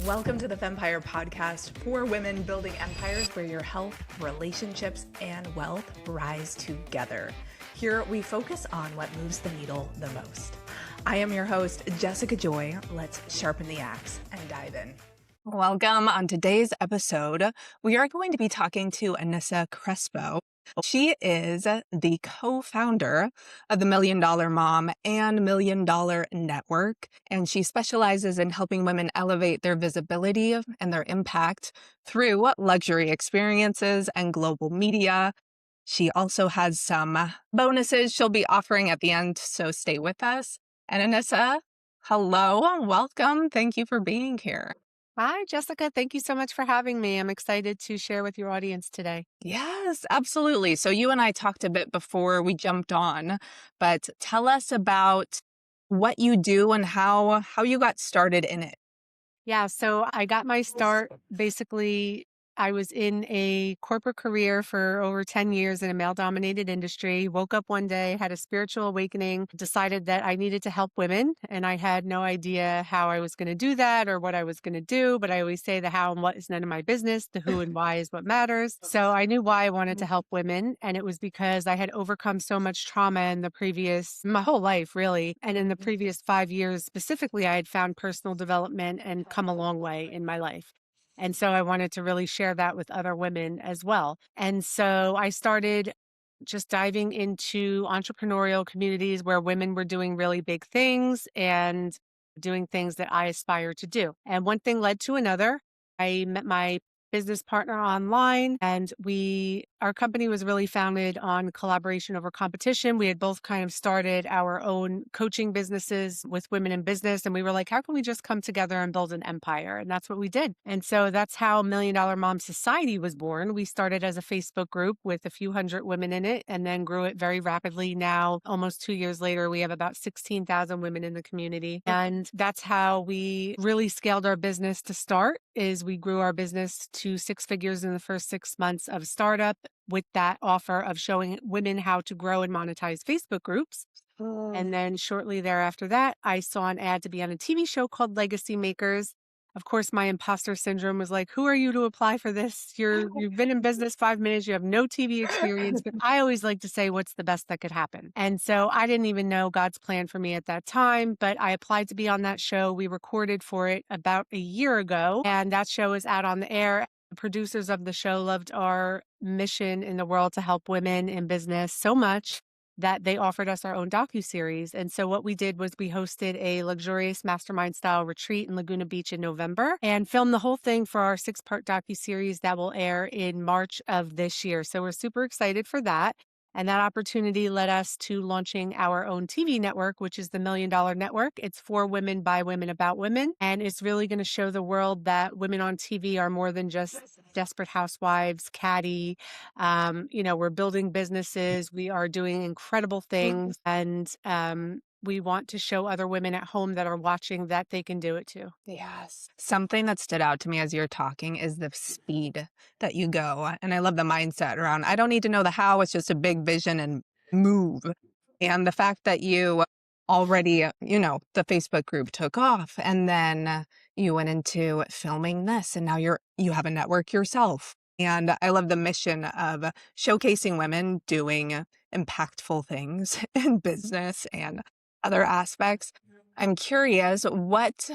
Welcome to the Fempire podcast for women building empires where your health, relationships, and wealth rise together. Here we focus on what moves the needle the most. I am your host, Jessica Joy. Let's sharpen the axe and dive in. Welcome. On today's episode, we are going to be talking to Anissa Crespo. She is the co-founder of the Million Dollar Mom and Million Dollar Network, and she specializes in helping women elevate their visibility and their impact through luxury experiences and global media. She also has some bonuses she'll be offering at the end, so stay with us. And Anissa, hello, welcome. Thank you for being here. Hi, Jessica. Thank you so much for having me. I'm excited to share with your audience today. Yes, absolutely. So you and I talked a bit before we jumped on, but tell us about what you do and how you got started in it. Yeah, so I got my start basically. I was in a corporate career for over 10 years in a male-dominated industry. Woke up one day, had a spiritual awakening, decided that I needed to help women. And I had no idea how I was going to do that or what I was going to do. But I always say the how and what is none of my business. The who and why is what matters. So I knew why I wanted to help women. And it was because I had overcome so much trauma in my whole life, really. And in the previous 5 years specifically, I had found personal development and come a long way in my life. And so I wanted to really share that with other women as well. And so I started just diving into entrepreneurial communities where women were doing really big things and doing things that I aspire to do. And one thing led to another. I met my business partner online, and our company was really founded on collaboration over competition. We had both kind of started our own coaching businesses with women in business, and we were like, how can we just come together and build an empire? And that's what we did. And so that's how Million Dollar Mom Society was born. We started as a Facebook group with a few hundred women in it and then grew it very rapidly. Now, almost 2 years later, we have about 16,000 women in the community. And that's how we really scaled our business to start. Is we grew our business to 6 figures in the first 6 months of startup with that offer of showing women how to grow and monetize Facebook groups. And then shortly thereafter that, I saw an ad to be on a TV show called Legacy Makers. Of course, my imposter syndrome was like, who are you to apply for this? You've been in business 5 minutes. You have no TV experience. But I always like to say, what's the best that could happen? And so I didn't even know God's plan for me at that time, but I applied to be on that show. We recorded for it about a year ago, and that show is out on the air. The producers of the show loved our mission in the world to help women in business so much that they offered us our own docuseries. And so what we did was we hosted a luxurious mastermind style retreat in Laguna Beach in November and filmed the whole thing for our 6-part docuseries that will air in March of this year. So we're super excited for that. And that opportunity led us to launching our own TV network, which is the Million Dollar Network. It's for women, by women, about women. And it's really going to show the world that women on TV are more than just desperate housewives, catty. We're building businesses. We are doing incredible things. And we want to show other women at home that are watching that they can do it too. Yes. Something that stood out to me as you're talking is the speed that you go. And I love the mindset around, I don't need to know the how, it's just a big vision and move. And the fact that you already, the Facebook group took off and then you went into filming this and now you have a network yourself. And I love the mission of showcasing women doing impactful things in business and other aspects. I'm curious, what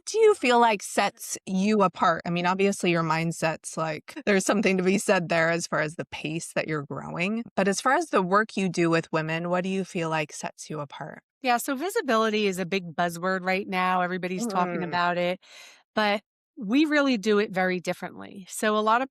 do you feel like sets you apart? I mean, obviously your mindset's like, there's something to be said there as far as the pace that you're growing. But as far as the work you do with women, what do you feel like sets you apart? Yeah, so visibility is a big buzzword right now. Everybody's talking about it, but we really do it very differently. So a lot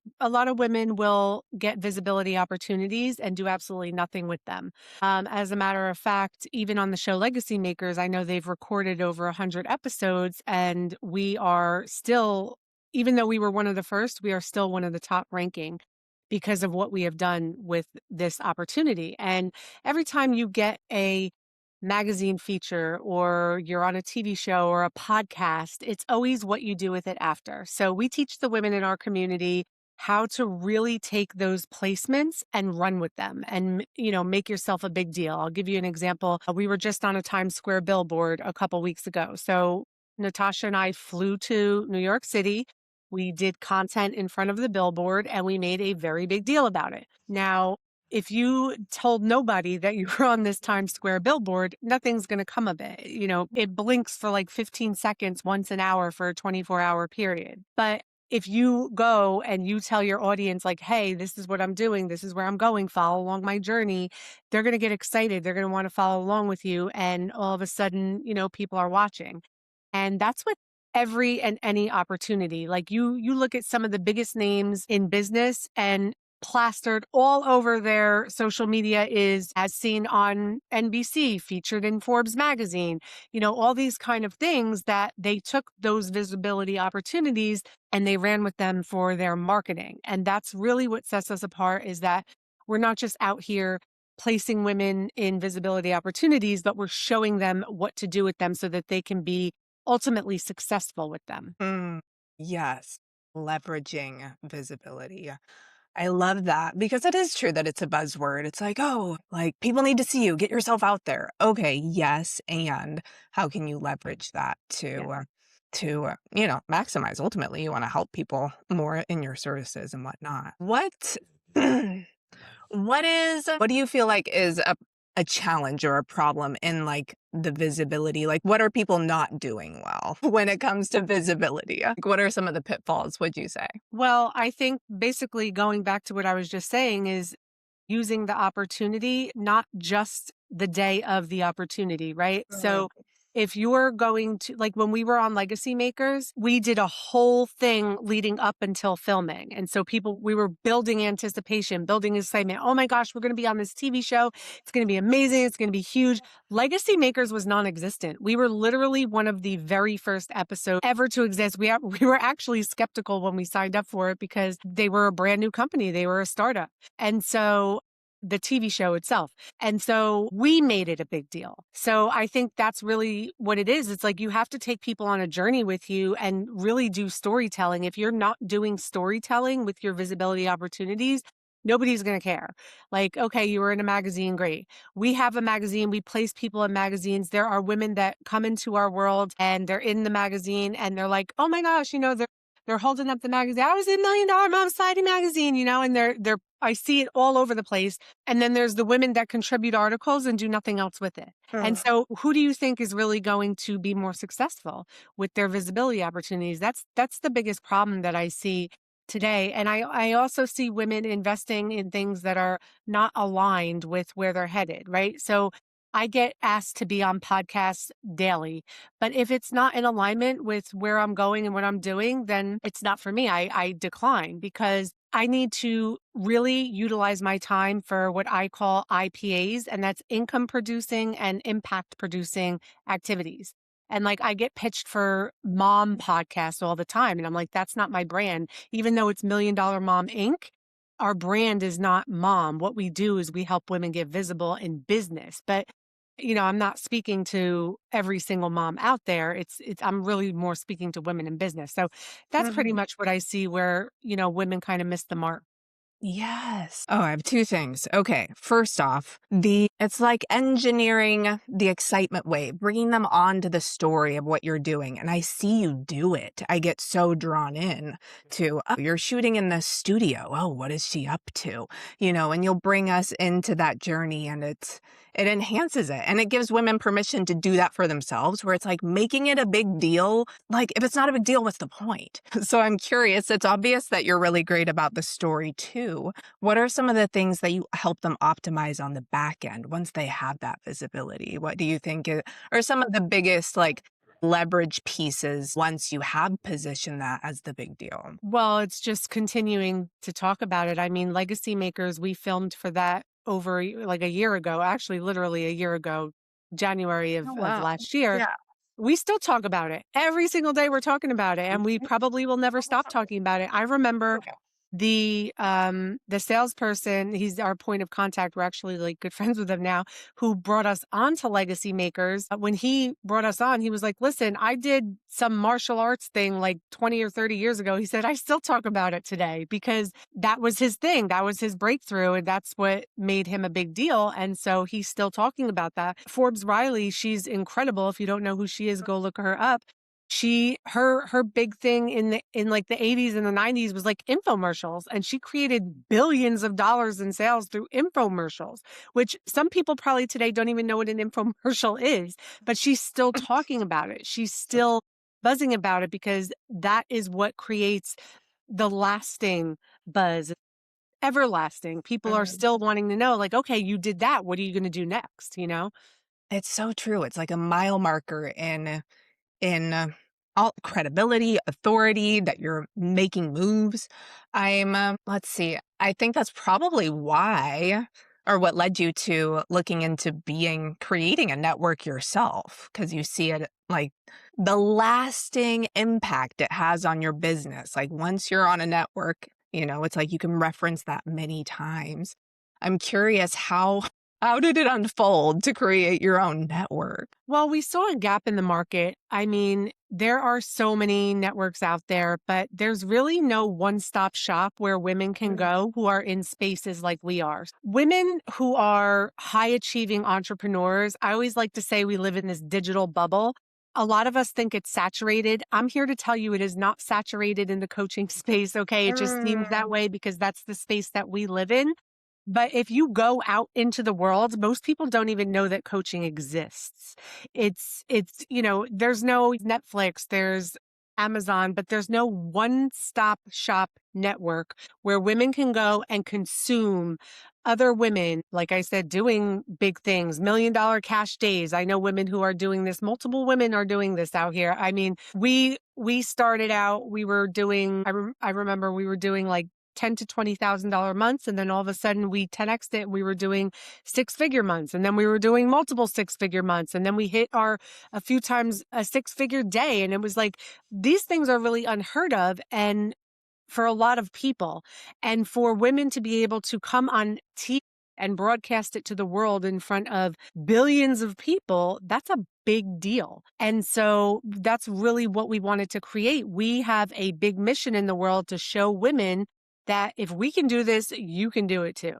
of women will get visibility opportunities and do absolutely nothing with them. As a matter of fact, even on the show Legacy Makers, I know they've recorded over 100 episodes, and we are still, even though we were one of the first, we are still one of the top ranking because of what we have done with this opportunity. And every time you get a magazine feature or you're on a TV show or a podcast, it's always what you do with it after. So we teach the women in our community how to really take those placements and run with them and, make yourself a big deal. I'll give you an example. We were just on a Times Square billboard a couple weeks ago. So Natasha and I flew to New York City. We did content in front of the billboard and we made a very big deal about it. Now, if you told nobody that you were on this Times Square billboard, nothing's going to come of it. You know, it blinks for like 15 seconds once an hour for a 24-hour period. But if you go and you tell your audience, like, hey, this is what I'm doing, this is where I'm going, follow along my journey, they're going to get excited. They're going to want to follow along with you. And all of a sudden, you know, people are watching. And that's what every and any opportunity. Like you look at some of the biggest names in business and plastered all over their social media is as seen on NBC, featured in Forbes magazine, you know, all these kind of things that they took those visibility opportunities and they ran with them for their marketing. And that's really what sets us apart is that we're not just out here placing women in visibility opportunities, but we're showing them what to do with them so that they can be ultimately successful with them. Mm, yes, leveraging visibility. I love that because it is true that it's a buzzword. It's like, oh, like people need to see you, get yourself out there. Okay, yes, and how can you leverage that Yeah. to maximize? Ultimately, you want to help people more in your services and whatnot. What do you feel like is a challenge or a problem in like the visibility? Like what are people not doing well when it comes to visibility? Like, what are some of the pitfalls, would you say? Well, I think basically going back to what I was just saying is using the opportunity, not just the day of the opportunity, right? Mm, So if you're going to, like when we were on Legacy Makers, we did a whole thing leading up until filming. And so we were building anticipation, building excitement. Oh my gosh, we're going to be on this TV show. It's going to be amazing. It's going to be huge. Legacy Makers was non existent. We were literally one of the very first episodes ever to exist. We were actually skeptical when we signed up for it because they were a brand new company, they were a startup. And so the TV show itself. And so we made it a big deal. So I think that's really what it is. It's like you have to take people on a journey with you and really do storytelling. If you're not doing storytelling with your visibility opportunities, nobody's going to care. Like, okay, you were in a magazine, great. We have a magazine, we place people in magazines. There are women that come into our world and they're in the magazine and they're like, oh my gosh, you know, they're holding up the magazine. I was in Million Dollar Mom Society magazine, you know, and they're I see it all over the place. And then there's the women that contribute articles and do nothing else with it. And mm, so who do you think is really going to be more successful with their visibility opportunities? That's the biggest problem that I see today. And I also see women investing in things that are not aligned with where they're headed, right? So I get asked to be on podcasts daily, but if it's not in alignment with where I'm going and what I'm doing, then it's not for me. I decline because I need to really utilize my time for what I call IPAs, and that's income producing and impact producing activities. And like I get pitched for mom podcasts all the time. And I'm like, that's not my brand. Even though it's Million Dollar Mom Inc., our brand is not mom. What we do is we help women get visible in business. But you know, I'm not speaking to every single mom out there. I'm really more speaking to women in business. So that's pretty mhm. much what I see where, you know, women kind of miss the mark. Yes. Oh, I have two things. Okay. First off, it's like engineering the excitement wave, bringing them onto the story of what you're doing. And I see you do it. I get so drawn in to, oh, you're shooting in the studio. Oh, what is she up to? And you'll bring us into that journey and it enhances it. And it gives women permission to do that for themselves, where it's like making it a big deal. Like, if it's not a big deal, what's the point? So I'm curious. It's obvious that you're really great about the story too. What are some of the things that you help them optimize on the back end once they have that visibility? What do you think are some of the biggest like leverage pieces once you have positioned that as the big deal? Well, it's just continuing to talk about it. I mean, Legacy Makers, we filmed for that over like a year ago, actually, literally a year ago, January Oh, of wow. last year. Yeah. We still talk about it. Every single day we're talking about it, and we probably will never stop talking about it. I remember Okay. the salesperson, he's our point of contact. We're actually like good friends with him now, who brought us on to Legacy Makers. When he brought us on, he was like, listen, I did some martial arts thing like 20 or 30 years ago. He said, I still talk about it today because that was his thing. That was his breakthrough. And that's what made him a big deal. And so he's still talking about that. Forbes Riley, she's incredible. If you don't know who she is, go look her up. Her big thing in like the 80s and the 90s was like infomercials, and she created billions of dollars in sales through infomercials, which some people probably today don't even know what an infomercial is, but she's still talking about it. She's still buzzing about it because that is what creates the lasting buzz, everlasting. People are Mhm. still wanting to know, like, okay, you did that. What are you going to do next? You know? It's so true. It's like a mile marker in all credibility, authority, that you're making moves. Let's see. I think that's probably why, or what led you to looking into creating a network yourself, because you see it like the lasting impact it has on your business. Like once you're on a network, it's like you can reference that many times. I'm curious how did it unfold to create your own network? Well, we saw a gap in the market. I mean, there are so many networks out there, but there's really no one stop shop where women can Mm. go who are in spaces like we are. Women who are high achieving entrepreneurs, I always like to say we live in this digital bubble. A lot of us think it's saturated. I'm here to tell you it is not saturated in the coaching space. Okay. It just seems that Mm. way because that's the space that we live in. But if you go out into the world, most people don't even know that coaching exists. There's no Netflix, there's Amazon, but there's no one-stop shop network where women can go and consume other women, like I said, doing big things, $1 million cash days. I know women who are doing this. Multiple women are doing this out here. I mean, we started out, we were doing, I remember we were doing like ten to $20,000 months, and then all of a sudden we 10xed it. We were doing six-figure months, and then we were doing multiple six-figure months, and then we hit our a few times a six-figure day, and it was like these things are really unheard of, and for a lot of people, and for women to be able to come on TV and broadcast it to the world in front of billions of people, that's a big deal. And so that's really what we wanted to create. We have a big mission in the world to show women that if we can do this, you can do it too.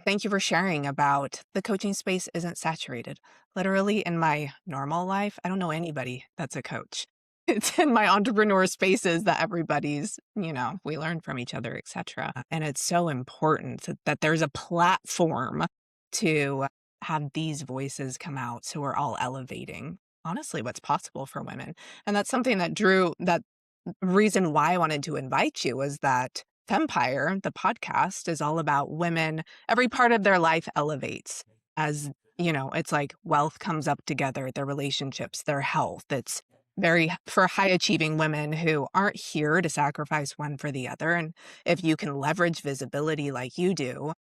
Thank you for sharing about the coaching space isn't saturated. Literally, in my normal life, I don't know anybody that's a coach. It's in my entrepreneur spaces that we learn from each other, etc. And it's so important that there's a platform to have these voices come out so we're all elevating, honestly, what's possible for women. And that's something that reason why I wanted to invite you was that Fempire, the podcast, is all about women. Every part of their life elevates as, it's like wealth comes up together, their relationships, their health. It's very for high achieving women who aren't here to sacrifice one for the other. And if you can leverage visibility like you do,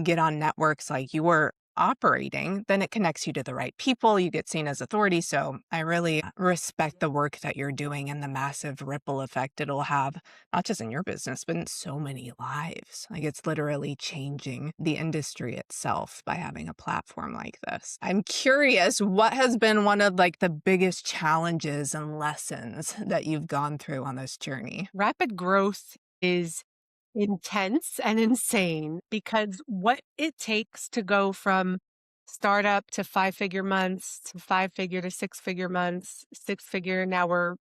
get on networks like you're operating, then it connects you to the right people. You get seen as authority. So I really respect the work that you're doing and the massive ripple effect it'll have, not just in your business, but in so many lives. Like it's literally changing the industry itself by having a platform like this. I'm curious, what has been one of like the biggest challenges and lessons that you've gone through on this journey? Rapid growth is intense and insane because what it takes to go from startup to five-figure months to five-figure to six-figure months, six-figure, now we're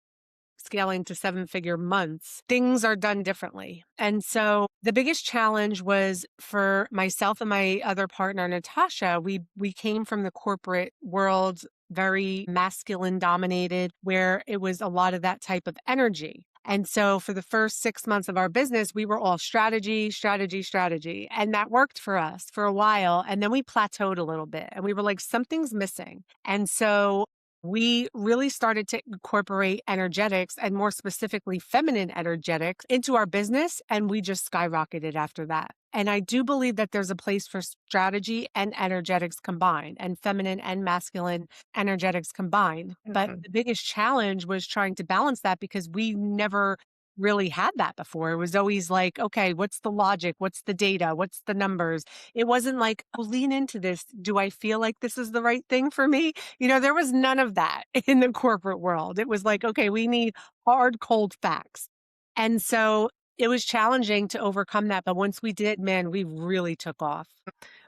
scaling to seven-figure months, things are done differently. And so the biggest challenge was for myself and my other partner, Natasha. We came from the corporate world, very masculine dominated, where it was a lot of that type of energy. And so for the first 6 months of our business, we were all strategy, strategy, strategy. And that worked for us for a while. And then we plateaued a little bit and we were like, something's missing. And so we really started to incorporate energetics, and more specifically feminine energetics, into our business. And we just skyrocketed after that. And I do believe that there's a place for strategy and energetics combined, and feminine and masculine energetics combined. But Mhm. the biggest challenge was trying to balance that because we never really had that before. It was always like, okay, what's the logic? What's the data? What's the numbers? It wasn't like, oh, lean into this. Do I feel like this is the right thing for me? There was none of that in the corporate world. It was like, okay, we need hard, cold facts. And so it was challenging to overcome that. But once we did, man, we really took off.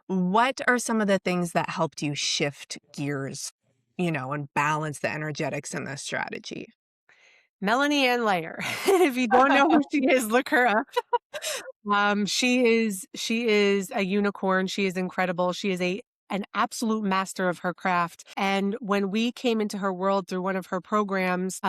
What are some of the things that helped you shift gears, and balance the energetics in this strategy? Melanie Ann Layer. If you don't know who she is, look her up. She is a unicorn. She is incredible. She is an absolute master of her craft. And when we came into her world through one of her programs,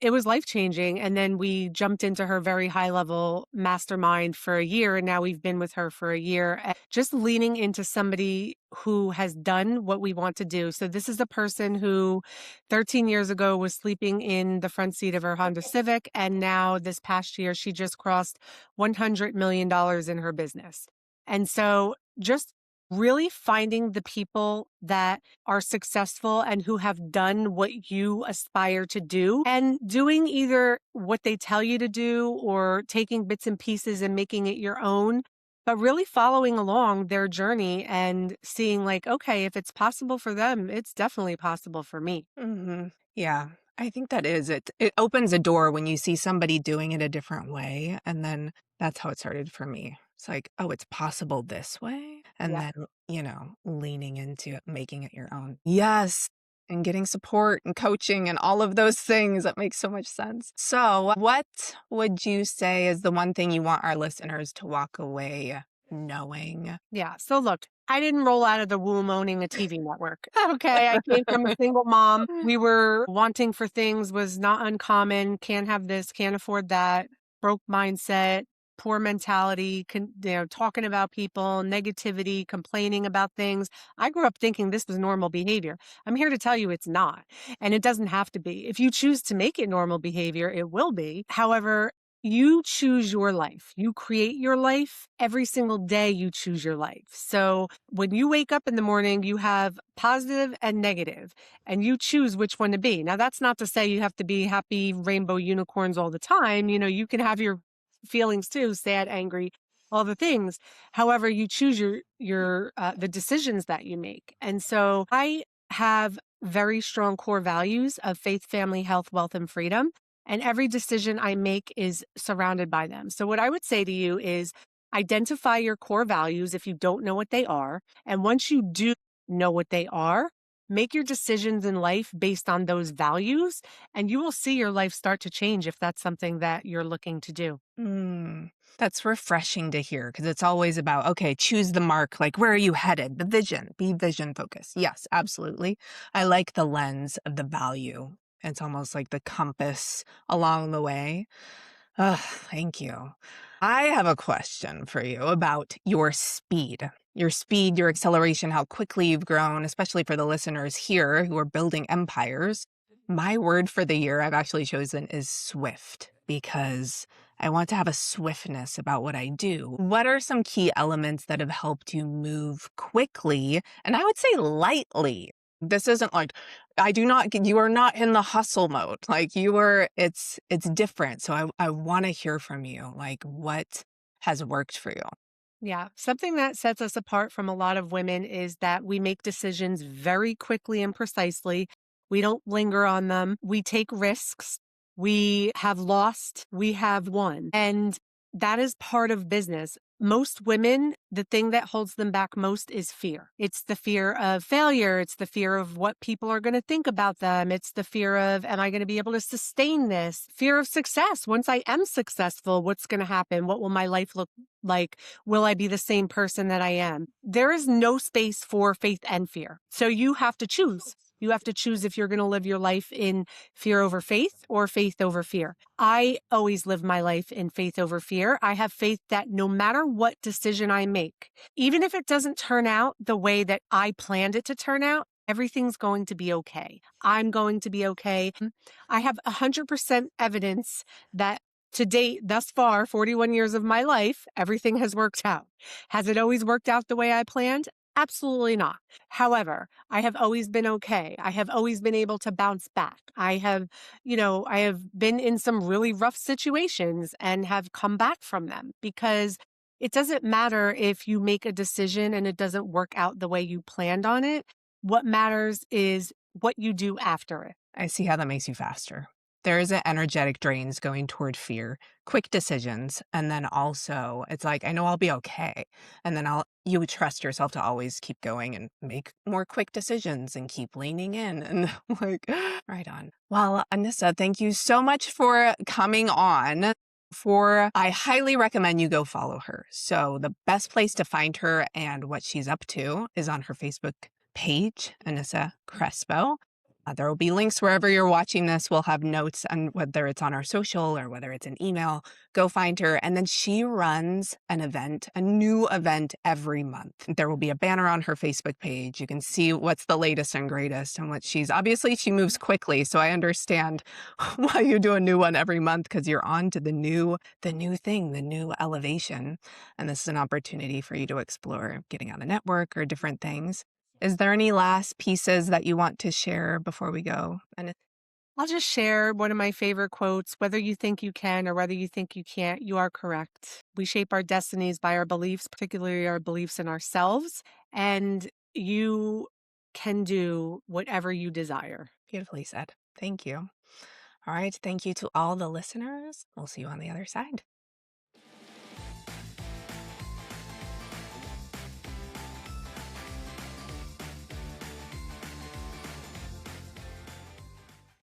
it was life-changing. And then we jumped into her very high-level mastermind for a year. And now we've been with her for a year, just leaning into somebody who has done what we want to do. So this is a person who 13 years ago was sleeping in the front seat of her Honda Civic. And now this past year, she just crossed $100 million in her business. And so just really finding the people that are successful and who have done what you aspire to do and doing either what they tell you to do or taking bits and pieces and making it your own, but really following along their journey and seeing like, okay, if it's possible for them, it's definitely possible for me. Yeah, I think that is it. It opens a door when you see somebody doing it a different way. And then that's how it started for me. It's like, oh, it's possible this way. And Yeah. then, leaning into it, making it your own. Yes. And getting support and coaching and all of those things. That makes so much sense. So, what would you say is the one thing you want our listeners to walk away knowing? Yeah. So look, I didn't roll out of the womb owning a TV network. Okay. I came from a single mom. We were wanting for things was not uncommon. Can't have this, can't afford that. Broke mindset, poor mentality, talking about people, negativity, complaining about things. I grew up thinking this was normal behavior. I'm here to tell you it's not. And it doesn't have to be. If you choose to make it normal behavior, it will be. However, you choose your life. You create your life. Every single day you choose your life. So when you wake up in the morning, you have positive and negative, and you choose which one to be. Now, that's not to say you have to be happy rainbow unicorns all the time. You can have your feelings too, sad, angry, all the things. However, you choose the decisions that you make. And so I have very strong core values of faith, family, health, wealth, and freedom. And every decision I make is surrounded by them. So what I would say to you is identify your core values if you don't know what they are. And once you do know what they are, make your decisions in life based on those values, and you will see your life start to change if that's something that you're looking to do. Mm, that's refreshing to hear because it's always about, okay, choose the mark. Like, where are you headed? The vision, be vision focused. Yes, absolutely. I like the lens of the value. It's almost like the compass along the way. Thank you. I have a question for you about your speed. Your speed, your acceleration, how quickly you've grown, especially for the listeners here who are building empires. My word for the year I've actually chosen is swift because I want to have a swiftness about what I do. What are some key elements that have helped you move quickly? And I would say lightly. This isn't like you are not in the hustle mode. Like it's different. So I want to hear from you. Like what has worked for you? Yeah. Something that sets us apart from a lot of women is that we make decisions very quickly and precisely. We don't linger on them. We take risks. We have lost. We have won. And that is part of business. Most women, the thing that holds them back most is fear. It's the fear of failure. It's the fear of what people are going to think about them. It's the fear of, am I going to be able to sustain this? Fear of success. Once I am successful, what's going to happen? What will my life look like? Will I be the same person that I am? There is no space for faith and fear. So you have to choose. You have to choose if you're going to live your life in fear over faith or faith over fear. I always live my life in faith over fear. I have faith that no matter what decision I make, even if it doesn't turn out the way that I planned it to turn out, everything's going to be okay. I'm going to be okay. I have 100% evidence that to date, thus far, 41 years of my life, everything has worked out. Has it always worked out the way I planned? Absolutely not. However, I have always been okay. I have always been able to bounce back. I have been in some really rough situations and have come back from them because it doesn't matter if you make a decision and it doesn't work out the way you planned on it. What matters is what you do after it. I see how that makes you faster. There's an energetic drains going toward fear, quick decisions, and then also it's like, I know I'll be okay. And then you would trust yourself to always keep going and make more quick decisions and keep leaning in and like, right on. Well, Anissa, thank you so much for coming on. I highly recommend you go follow her. So the best place to find her and what she's up to is on her Facebook page, Anissa Crespo. There will be links wherever you're watching this. We'll have notes on whether it's on our social or whether it's an email. Go find her. And then she runs an event, a new event every month. There will be a banner on her Facebook page. You can see what's the latest and greatest and what obviously she moves quickly. So I understand why you do a new one every month, because you're on to the new thing, the new elevation. And this is an opportunity for you to explore getting on the network or different things. Is there any last pieces that you want to share before we go? And I'll just share one of my favorite quotes: whether you think you can or whether you think you can't, you are correct. We shape our destinies by our beliefs, particularly our beliefs in ourselves, and you can do whatever you desire. beautifully said. Thank you. All right. Thank you to all the listeners. We'll see you on the other side.